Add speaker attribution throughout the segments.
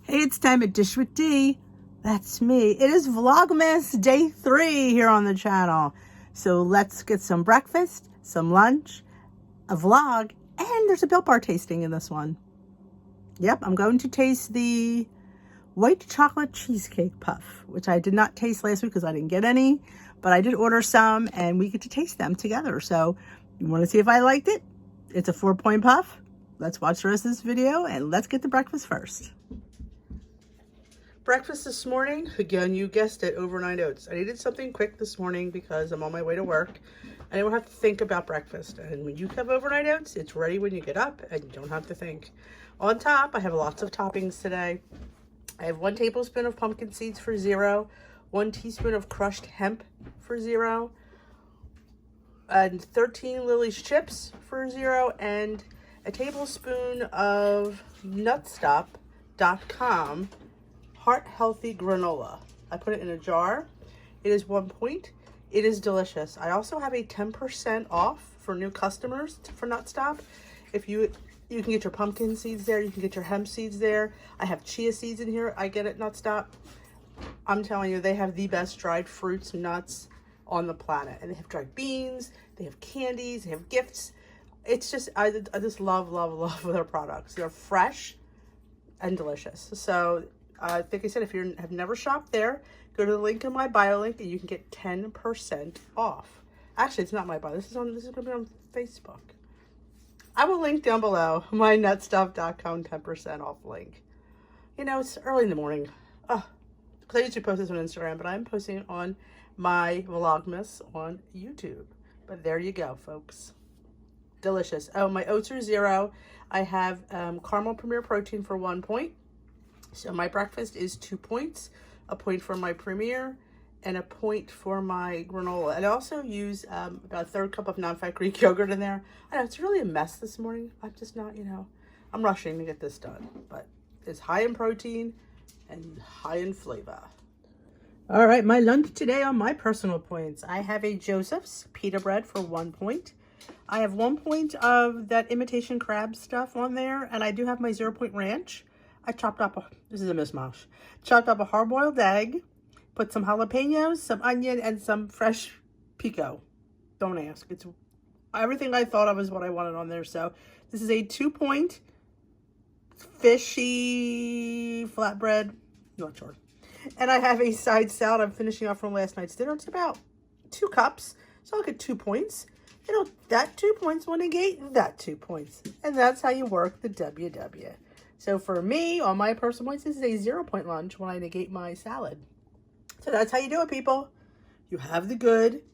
Speaker 1: Hey, it's time at Dish with D. That's me. It is Vlogmas Day 3 here on the channel. So let's get some breakfast, some lunch, a vlog, and there's a Built Bar tasting in this one. Yep, I'm going to taste the white chocolate cheesecake puff, which I did not taste last week because I didn't get any, but I did order some and we get to taste them together. So you want to see if I liked it? It's a 4-point puff. Let's watch the rest of this video and let's get to breakfast first. Breakfast this morning, again, you guessed it, overnight oats. I needed something quick this morning because I'm on my way to work. I don't have to think about breakfast. And when you have overnight oats, it's ready when you get up and you don't have to think. On top, I have lots of toppings today. I have 1 tablespoon of pumpkin seeds for 0, 1 teaspoon of crushed hemp for 0, and 13 Lily's chips for 0, and a tablespoon of nutstop.com heart healthy granola. I put it in a jar. It is 1 point. It is delicious. I also have a 10% off for new customers for Nutstop. If you can get your pumpkin seeds there, you can get your hemp seeds there. I have chia seeds in here. I get it Nutstop. I'm telling you, they have the best dried fruits, nuts on the planet. And they have dried beans, they have candies, they have gifts. It's just, I just love their products. They're fresh and delicious. So, like I said, if you have never shopped there, go to the link in my bio link and you can get 10% off. Actually, it's not my bio. This is going to be on Facebook. I will link down below my nutstuff.com 10% off link. You know, it's early in the morning. Because I usually post this on Instagram, but I'm posting it on my Vlogmas on YouTube. But there you go, folks. Delicious. Oh, my oats are 0. I have caramel premier protein for 1 point. So my breakfast is 2 points. A point for my premier and a point for my granola. And I also use about a 1/3 cup of non-fat Greek yogurt in there. I know it's really a mess this morning. I'm just not, I'm rushing to get this done. But it's high in protein and high in flavor. All right, my lunch today on my personal points. I have a Joseph's pita bread for 1 point. I have 1 point of that imitation crab stuff on there. And I do have my 0-point ranch. I chopped up, this is a mishmash, chopped up a hard-boiled egg, put some jalapenos, some onion, and some fresh pico. Don't ask. It's everything I thought of is what I wanted on there. So this is a 2-point fishy flatbread. Not sure. And I have a side salad I'm finishing off from last night's dinner. It's about 2 cups. So I'll get 2 points. That 2 points will negate that 2 points. And that's how you work the WW. So for me, on my personal points, this is a 0-point lunch when I negate my salad. So that's how you do it, people. You have the good,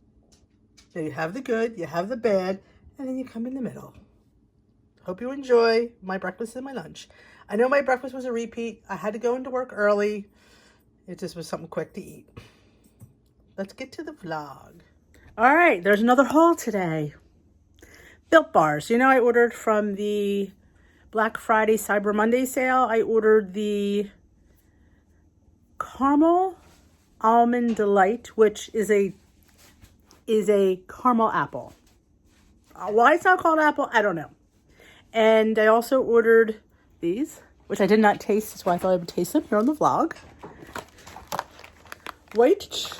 Speaker 1: then you have the good, you have the bad, and then you come in the middle. Hope you enjoy my breakfast and my lunch. I know my breakfast was a repeat. I had to go into work early. It just was something quick to eat. Let's get to the vlog. All right, there's another haul today. Built Bars. I ordered from the Black Friday Cyber Monday sale. I ordered the Caramel Almond Delight, which is a caramel apple. Why it's not called apple, I don't know. And I also ordered these, which I did not taste, that's why I thought I would taste them here on the vlog. White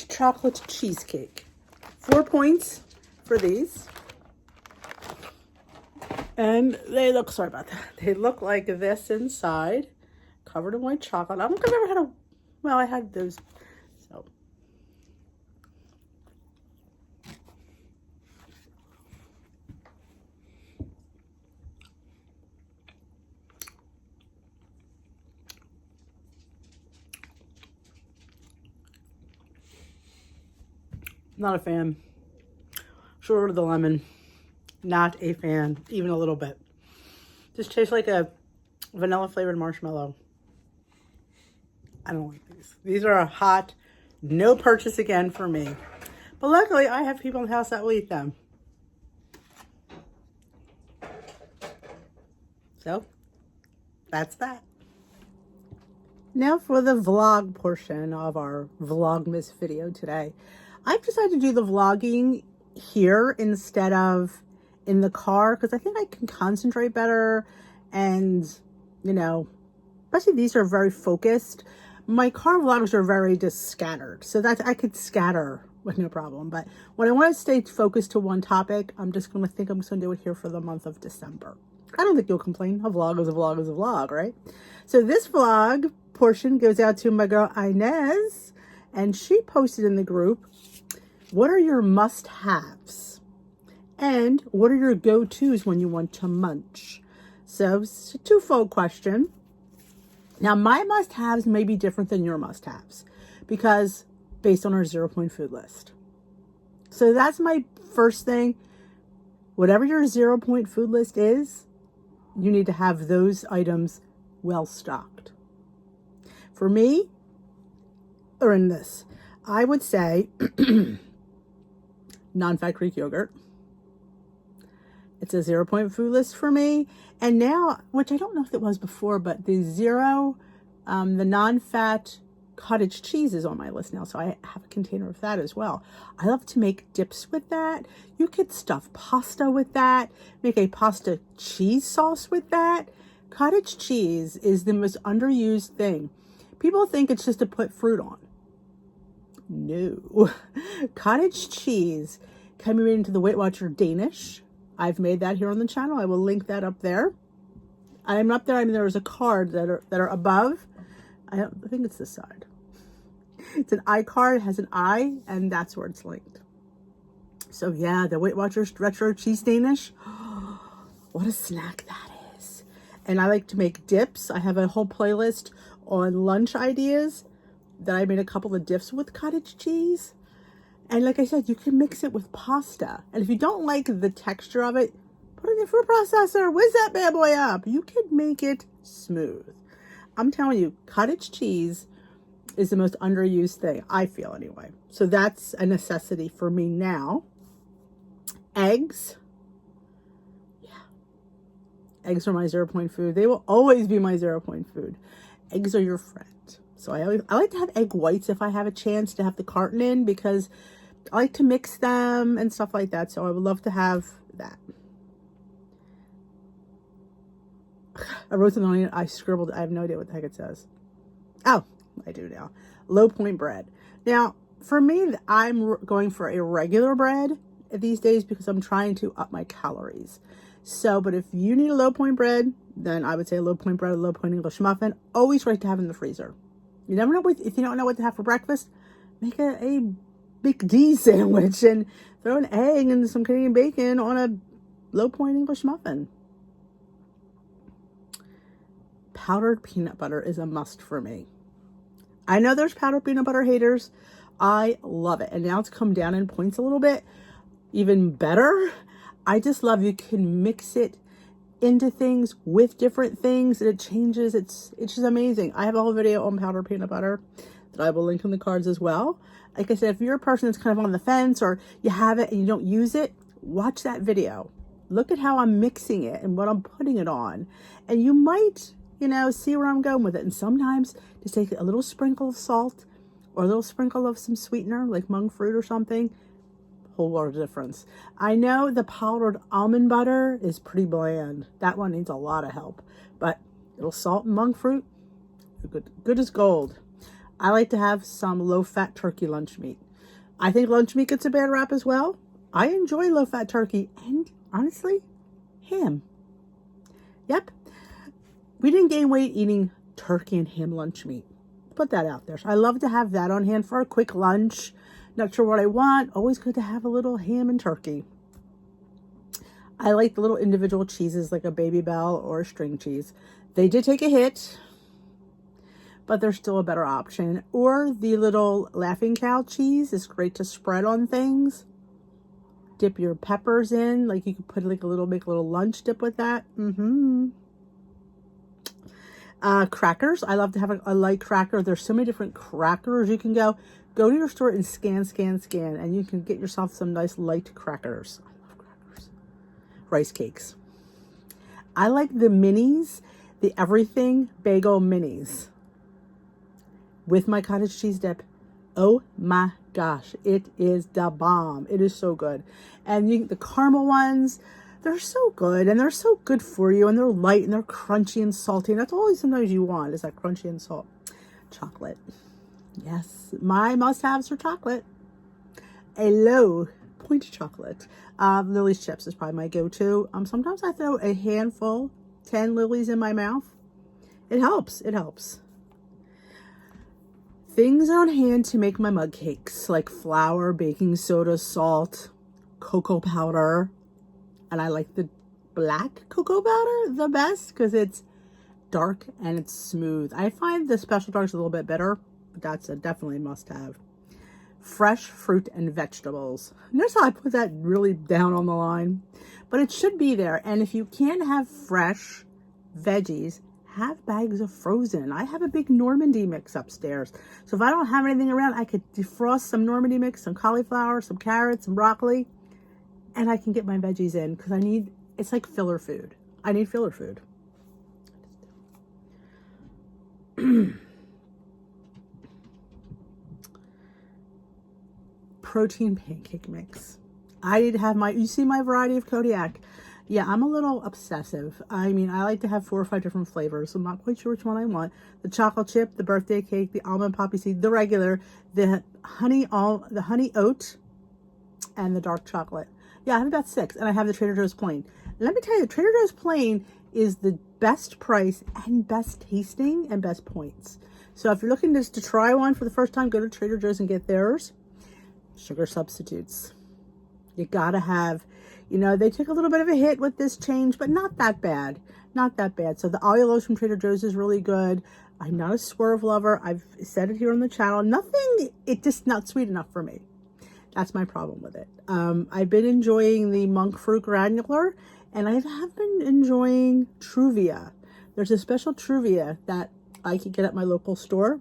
Speaker 1: chocolate cheesecake. 4 points for these. And they look, sorry about that. They look like this inside, covered in white chocolate. I don't think I've ever had I had those, so. Not a fan. Short of the lemon. Not a fan, even a little bit. Just tastes like a vanilla flavored marshmallow. I don't like these. These are a hot, no purchase again for me. But luckily, I have people in the house that will eat them. So, that's that. Now for the vlog portion of our Vlogmas video today. I've decided to do the vlogging here instead of in the car because I think I can concentrate better. And, you know, especially these are very focused. My car vlogs are very just scattered. So that I could scatter with no problem. But when I want to stay focused to one topic, I'm just going to do it here for the month of December. I don't think you'll complain. A vlog is a vlog is a vlog, right? So this vlog portion goes out to my girl Inez. And she posted in the group, what are your must-haves? And what are your go-tos when you want to munch? So it's a twofold question. Now, my must-haves may be different than your must-haves because based on our 0-point food list. So that's my first thing. Whatever your 0-point food list is, you need to have those items well stocked. For me, or in this, I would say non-fat Greek yogurt. It's a 0-point food list for me. And now, which I don't know if it was before, but the non-fat cottage cheese is on my list now. So I have a container of that as well. I love to make dips with that. You could stuff pasta with that. Make a pasta cheese sauce with that. Cottage cheese is the most underused thing. People think it's just to put fruit on. No. Cottage cheese can be made into the Weight Watcher Danish. I've made that here on the channel. I will link that up there. I'm up there. I mean, there's a card that are above. I think it's this side. It's an iCard. It has an I, and that's where it's linked. So yeah, the Weight Watchers Retro Cheese Danish. What a snack that is. And I like to make dips. I have a whole playlist on lunch ideas that I made a couple of dips with cottage cheese. And like I said, you can mix it with pasta. And if you don't like the texture of it, put it in the food processor. Whiz that bad boy up. You can make it smooth. I'm telling you, cottage cheese is the most underused thing, I feel anyway. So that's a necessity for me now. Eggs. Yeah. Eggs are my 0-point food. They will always be my 0-point food. Eggs are your friend. So I like to have egg whites if I have a chance to have the carton in because I like to mix them and stuff like that. So I would love to have that. I wrote something on it. I scribbled. I have no idea what the heck it says. Oh, I do now. Low point bread. Now, for me, I'm going for a regular bread these days because I'm trying to up my calories. So, but if you need a low point bread, then I would say a low point bread, a low point English muffin. Always great to have in the freezer. You never know if you don't know what to have for breakfast, make a Big D sandwich and throw an egg and some Canadian bacon on a low point English muffin. Powdered peanut butter is a must for me. I know there's powdered peanut butter haters. I love it. And now it's come down in points a little bit. Even better. I just love you can mix it into things with different things and it changes. It's just amazing. I have a whole video on powdered peanut butter that I will link in the cards as well. Like I said, if you're a person that's kind of on the fence or you have it and you don't use it, watch that video. Look at how I'm mixing it and what I'm putting it on. And you might, you know, see where I'm going with it. And sometimes just take a little sprinkle of salt or a little sprinkle of some sweetener like monk fruit or something. Whole world of difference. I know the powdered almond butter is pretty bland. That one needs a lot of help, but little salt and monk fruit, good as gold. I like to have some low-fat turkey lunch meat. I think lunch meat gets a bad rap as well. I enjoy low-fat turkey and honestly, ham. Yep, we didn't gain weight eating turkey and ham lunch meat. Put that out there. So I love to have that on hand for a quick lunch. Not sure what I want. Always good to have a little ham and turkey. I like the little individual cheeses like a Baby Bell or a string cheese. They did take a hit, but they're still a better option. Or the little Laughing Cow cheese is great to spread on things. Dip your peppers in. Like you could put like make a little lunch dip with that. Crackers. I love to have a light cracker. There's so many different crackers you can go to your store and scan, and you can get yourself some nice light crackers. I love crackers. Rice cakes. I like the minis, the everything bagel minis with my cottage cheese dip. Oh my gosh, it is the bomb. It is so good. And the caramel ones, They're so good, and they're so good for you, and they're light, and they're crunchy and salty, and that's all sometimes you want is that crunchy and salt. Chocolate. Yes, my must-haves for chocolate. A low point chocolate. Lily's Chips is probably my go-to. Sometimes I throw a handful, 10 Lily's in my mouth. It helps. It helps. Things on hand to make my mug cakes, like flour, baking soda, salt, cocoa powder. And I like the black cocoa powder the best because it's dark and it's smooth. I find the Special Dark is a little bit bitter, but that's definitely a must-have. Fresh fruit and vegetables. Notice how I put that really down on the line, but it should be there. And if you can't have fresh veggies, have bags of frozen. I have a big Normandy mix upstairs, so if I don't have anything around, I could defrost some Normandy mix, some cauliflower, some carrots, some broccoli, and I can get my veggies in because it's like filler food. I need filler food. Protein pancake mix. I need to have you see my variety of Kodiak. Yeah, I'm a little obsessive. I mean, I like to have 4 or 5 different flavors. So I'm not quite sure which one I want. The chocolate chip, the birthday cake, the almond poppy seed, the regular, the honey oat, and the dark chocolate. Yeah, I have about 6, and I have the Trader Joe's plain. Let me tell you, Trader Joe's plain is the best price and best tasting and best points. So if you're looking just to try one for the first time, go to Trader Joe's and get theirs. Sugar substitutes. You gotta have, they took a little bit of a hit with this change, but not that bad. Not that bad. So the allulose from Trader Joe's is really good. I'm not a Swerve lover. I've said it here on the channel. It's just not sweet enough for me. That's my problem with it. I've been enjoying the monk fruit granular, and I have been enjoying Truvia. There's a special Truvia that I can get at my local store.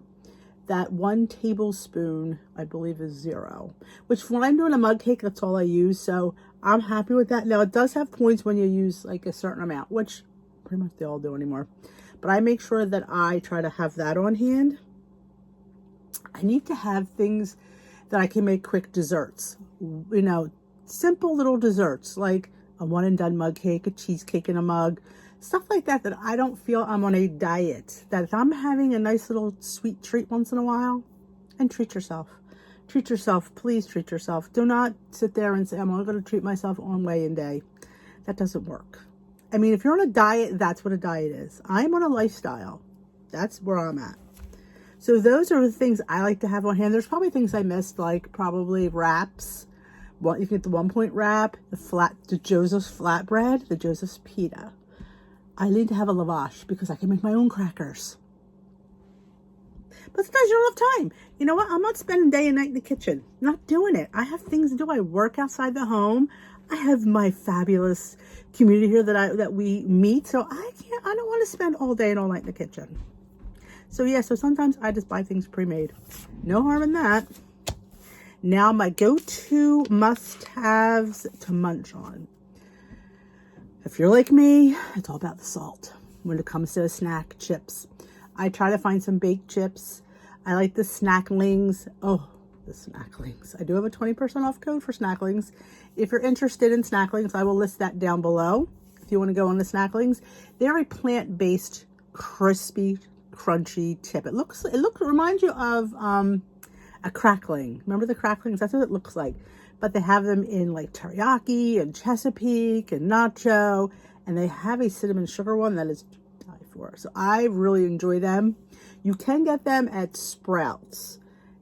Speaker 1: That 1 tablespoon, I believe, is 0. Which when I'm doing a mug cake, that's all I use. So I'm happy with that. Now, it does have points when you use like a certain amount, which pretty much they all do anymore. But I make sure that I try to have that on hand. I need to have things that I can make quick desserts. Simple little desserts like a one and done mug cake, a cheesecake in a mug. Stuff like that I don't feel I'm on a diet. That if I'm having a nice little sweet treat once in a while, and treat yourself. Treat yourself. Please treat yourself. Do not sit there and say, I'm only going to treat myself on weigh-in day. That doesn't work. I mean, if you're on a diet, that's what a diet is. I'm on a lifestyle. That's where I'm at. So those are the things I like to have on hand. There's probably things I missed, like probably wraps. Well, you can get the 1-point wrap, the Joseph's flatbread, the Joseph's pita. I need to have a lavash because I can make my own crackers. But sometimes you don't have time. You know what? I'm not spending day and night in the kitchen. I'm not doing it. I have things to do. I work outside the home. I have my fabulous community here that we meet. So I don't want to spend all day and all night in the kitchen. So yeah, so sometimes I just buy things pre-made. No harm in that. Now my go-to must-haves to munch on. If you're like me, it's all about the salt when it comes to snack chips. I try to find some baked chips. I like the Snacklings. Oh, the Snacklings. I do have a 20% off code for Snacklings. If you're interested in Snacklings, I will list that down below. If you want to go on the Snacklings, they're a plant-based, crispy, crunchy chip. It reminds you of a crackling. Remember the cracklings? That's what it looks like. But they have them in like teriyaki and Chesapeake and nacho, and they have a cinnamon sugar one that is to die for. So I really enjoy them. You can get them at Sprouts,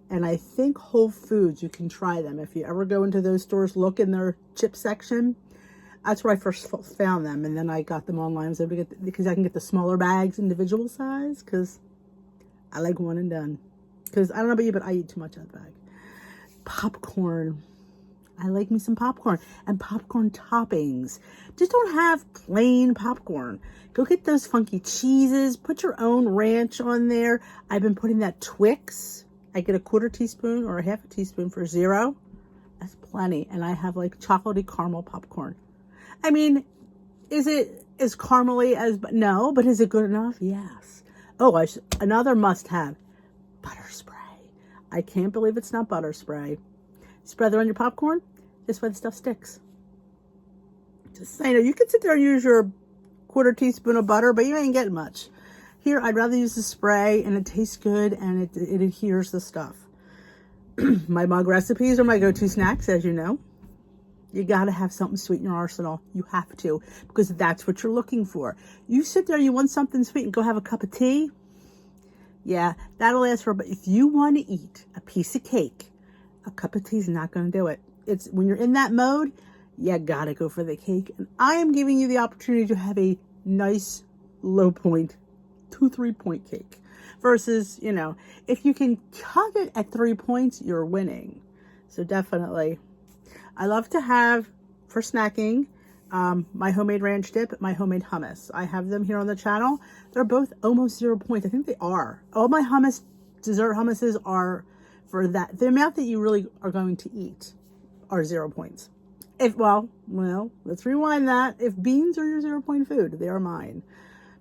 Speaker 1: and I think Whole Foods. You can try them if you ever go into those stores. Look in their chip section. That's where I first found them, and then I got them online. I was able to get because I can get the smaller bags, individual size, because I like one and done. Because I don't know about you, but I eat too much of that bag. Popcorn. I like me some popcorn and popcorn toppings. Just don't have plain popcorn. Go get those funky cheeses. Put your own ranch on there. I've been putting that Twix. I get a 1/4 teaspoon or a 1/2 teaspoon for 0. That's plenty. And I have like chocolatey caramel popcorn. I mean, is it as caramely as, no, but is it good enough? Yes. Oh, another must have, butter spray. I can't believe it's not butter spray. Spread it on your popcorn. This way the stuff sticks. Just saying, you could sit there and use your quarter teaspoon of butter, but you ain't getting much. Here, I'd rather use the spray, and it tastes good, and it adheres the stuff. My mug recipes are my go-to snacks, as you know. You got to have something sweet in your arsenal. You have to, because that's what you're looking for. You sit there, you want something sweet, and go have a cup of tea. Yeah, that'll last for, but if you want to eat a piece of cake, a cup of tea is not going to do it. It's when you're in that mode, you got to go for the cake. And I am giving you the opportunity to have a nice low point, 2-3 point cake. Versus, if you can cut it at 3 points, you're winning. So definitely. I love to have, for snacking, my homemade ranch dip, my homemade hummus. I have them here on the channel. They're both almost 0 points. I think they are. All my hummus, dessert hummuses are for that. The amount that you really are going to eat are 0 points. Well, let's rewind that. If beans are your 0 point food, they are mine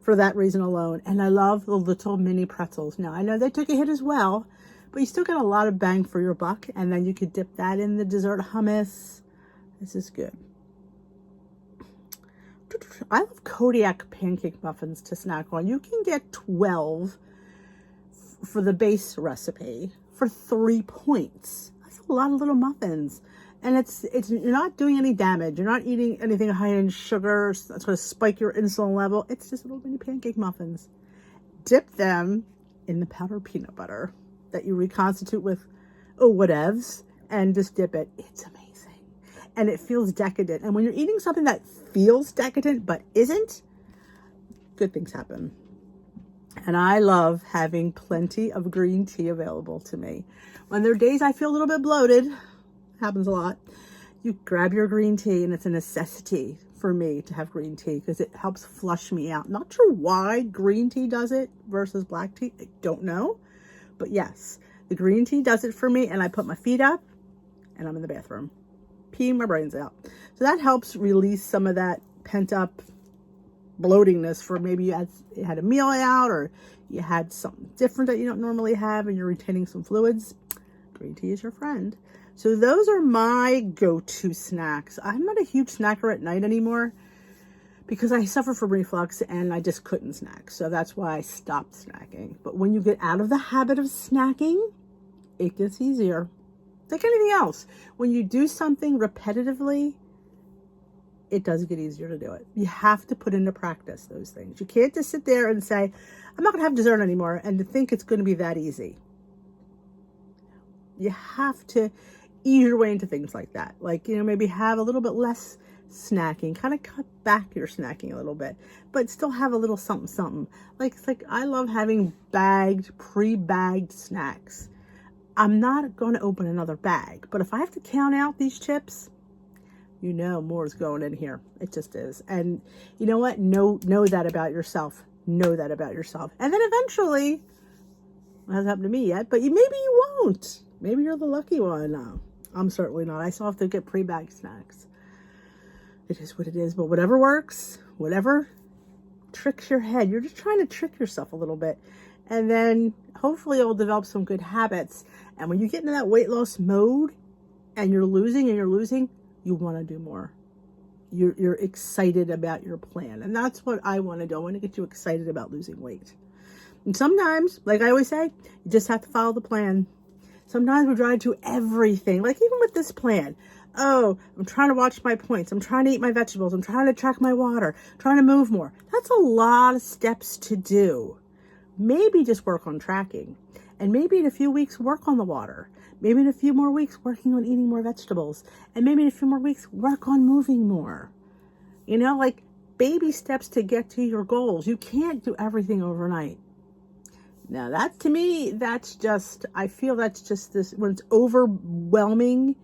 Speaker 1: for that reason alone. And I love the little mini pretzels. Now, I know they took a hit as well, but you still get a lot of bang for your buck. And then you could dip that in the dessert hummus. This is good. I love Kodiak pancake muffins to snack on. You can get 12 for the base recipe for 3 points. That's a lot of little muffins. And it's you're not doing any damage. You're not eating anything high in sugar that's going to spike your insulin level. It's just little mini pancake muffins. Dip them in the powdered peanut butter that you reconstitute with whatevs, and just dip it. It's amazing. And it feels decadent. And when you're eating something that feels decadent but isn't, good things happen. And I love having plenty of green tea available to me. When there are days I feel a little bit bloated, happens a lot, you grab your green tea, and it's a necessity for me to have green tea because it helps flush me out. Not sure why green tea does it versus black tea. I don't know. But yes, the green tea does it for me, and I put my feet up and I'm in the bathroom peeing my brains out. So that helps release some of that pent up bloatingness for maybe you had a meal out, or you had something different that you don't normally have and you're retaining some fluids. Green tea is your friend. So those are my go-to snacks. I'm not a huge snacker at night anymore because I suffer from reflux and I just couldn't snack. So that's why I stopped snacking. But when you get out of the habit of snacking, it gets easier. Like anything else, when you do something repetitively, it does get easier to do it. You have to put into practice those things. You can't just sit there and say, I'm not going to have dessert anymore, and to think it's going to be that easy. You have to ease your way into things like that. Like, maybe have a little bit less snacking, kind of cut back your snacking a little bit, but still have a little something. Like I love having pre-bagged snacks. I'm not going to open another bag, but if I have to count out these chips, more is going in here. It just is. And you know what? Know that about yourself. Know that about yourself. And then eventually, it hasn't happened to me yet, but maybe you won't. Maybe you're the lucky one. No, I'm certainly not. I still have to get pre-bagged snacks. It is what it is. But whatever works, whatever tricks your head, you're just trying to trick yourself a little bit. And then hopefully it will develop some good habits. And when you get into that weight loss mode and you're losing, you want to do more. You're excited about your plan. And that's what I want to do. I want to get you excited about losing weight. And sometimes, like I always say, you just have to follow the plan. Sometimes we try to do everything. Like even with this plan. Oh, I'm trying to watch my points. I'm trying to eat my vegetables. I'm trying to track my water. I'm trying to move more. That's a lot of steps to do. Maybe just work on tracking. And maybe in a few weeks, work on the water. Maybe in a few more weeks, working on eating more vegetables. And maybe in a few more weeks, work on moving more. Like baby steps to get to your goals. You can't do everything overnight. Now that to me, I feel that's just this, when it's overwhelming,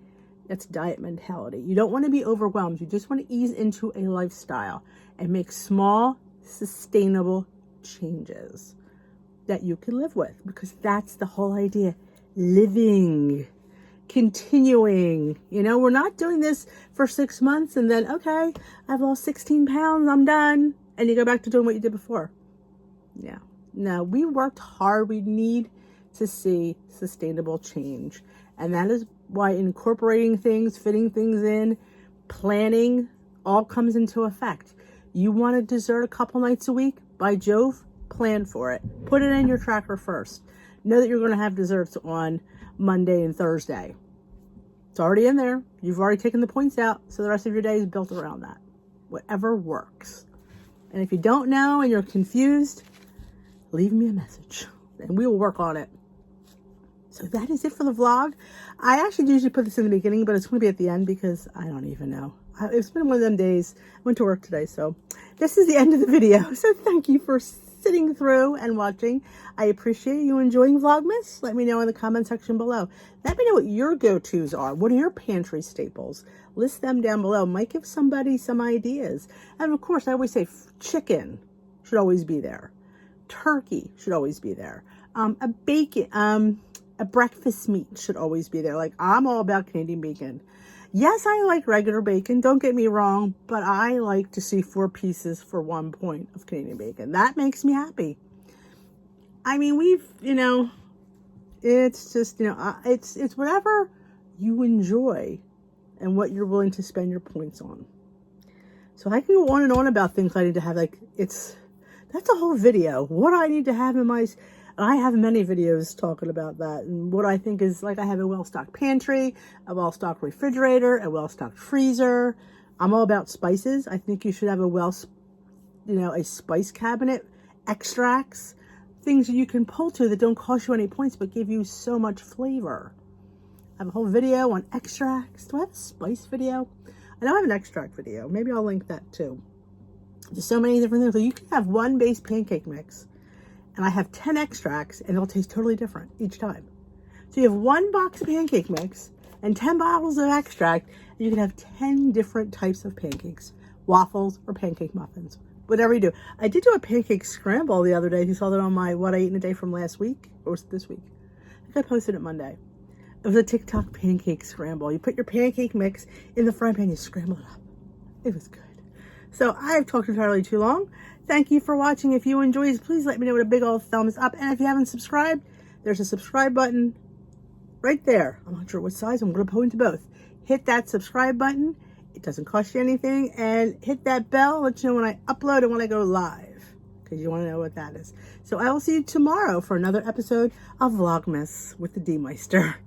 Speaker 1: that's diet mentality. You don't want to be overwhelmed. You just want to ease into a lifestyle and make small, sustainable changes that you can live with, because that's the whole idea. Living, continuing. We're not doing this for 6 months and then, okay, I've lost 16 pounds, I'm done. And you go back to doing what you did before. Yeah. No, we worked hard. We need to see sustainable change. And that is why incorporating things, fitting things in, planning all comes into effect. You want a dessert a couple nights a week? By Jove, plan for it. Put it in your tracker first. Know that you're going to have desserts on Monday and Thursday. It's already in there. You've already taken the points out, so the rest of your day is built around that. Whatever works. And if you don't know and you're confused, leave me a message and we will work on it. So that is it for the vlog. I actually usually put this in the beginning, but it's going to be at the end because I don't even know. It's been one of them days. I went to work today, so this is the end of the video. So thank you for sitting through and watching. I appreciate you enjoying Vlogmas. Let me know in the comment section below. Let me know what your go-tos are. What are your pantry staples? List them down below. Might give somebody some ideas. And of course, I always say chicken should always be there. Turkey should always be there. A breakfast meat should always be there. Like, I'm all about Canadian bacon. Yes, I like regular bacon. Don't get me wrong, but I like to see 4 pieces for 1 point of Canadian bacon. That makes me happy. I mean, it's just, it's whatever you enjoy and what you're willing to spend your points on. So I can go on and on about things I need to have. That's a whole video. What I need to have in my... I have many videos talking about that, and what I think is, like, I have a well-stocked pantry, a well-stocked refrigerator, a well-stocked freezer. I'm all about spices. I think you should have a spice cabinet, extracts, things that you can pull to that don't cost you any points but give you so much flavor. I have a whole video on extracts. Do I have a spice video? I know I have an extract video. Maybe I'll link that too. There's so many different things. So you can have one base pancake mix, and I have 10 extracts, and it'll taste totally different each time. So you have 1 box of pancake mix and 10 bottles of extract, and you can have 10 different types of pancakes, waffles or pancake muffins, whatever you do. I did do a pancake scramble the other day. You saw that on my What I Ate in a Day from last week, or was it this week? I think I posted it Monday. It was a TikTok pancake scramble. You put your pancake mix in the frying pan, you scramble it up. It was good. So I've talked entirely too long. Thank you for watching. If you enjoyed, please let me know with a big old thumbs up. And if you haven't subscribed, there's a subscribe button right there. I'm not sure what size. I'm going to point to both. Hit that subscribe button. It doesn't cost you anything. And hit that bell. Let you know when I upload and when I go live, because you want to know what that is. So I will see you tomorrow for another episode of Vlogmas with the D-Meister.